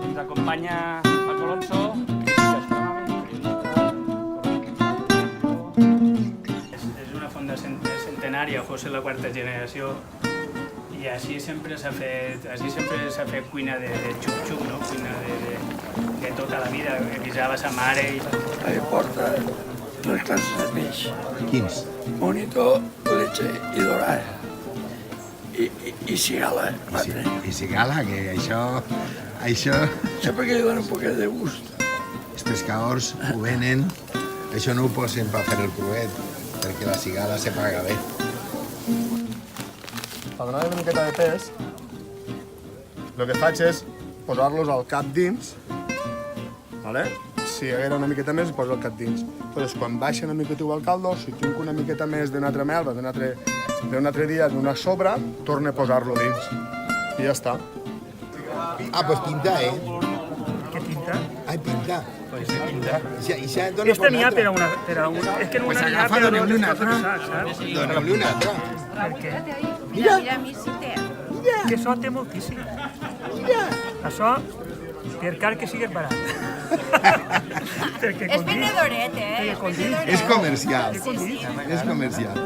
Ens acompanya Paco Alonso, és una fonda centenària, fos la quarta generació, i així sempre s'ha fet cuina de xup-xup, no? Cuina de tota la vida, guisava sa mare i... Ahí porta les classes de peix. Quins? Bonito, leche i dorada. I cigala, quatre. I cigala, que això... Sempre que li dona un poquet de gust. Els pescadors ho venen, això no ho posen per fer el cruet, perquè la cigala se paga bé. Per donar una miqueta de pes, el que faig és posar-los al cap dins, vale? Si hi haguera una miqueta més, poso el cap dins. Llavors, quan baixa una miqueta el caldo, si tinc una miqueta més d'un altre mel, d'un altre dia, d'una sobre, torno a posar-lo dins. I ja està. Ah, pues pinta, eh? Què pinta? Ai, pinta. Pues se pinta. I ja dona Esta n'hi ha per a una... És que en una n'hi ha per a dos coses, saps? Dóna-li una altra. Per què? Mira, mi si té. Que això té moltíssim. Això, per car que sigues barat. És venedoret, eh? És comercial. Sí, sí. És comercial.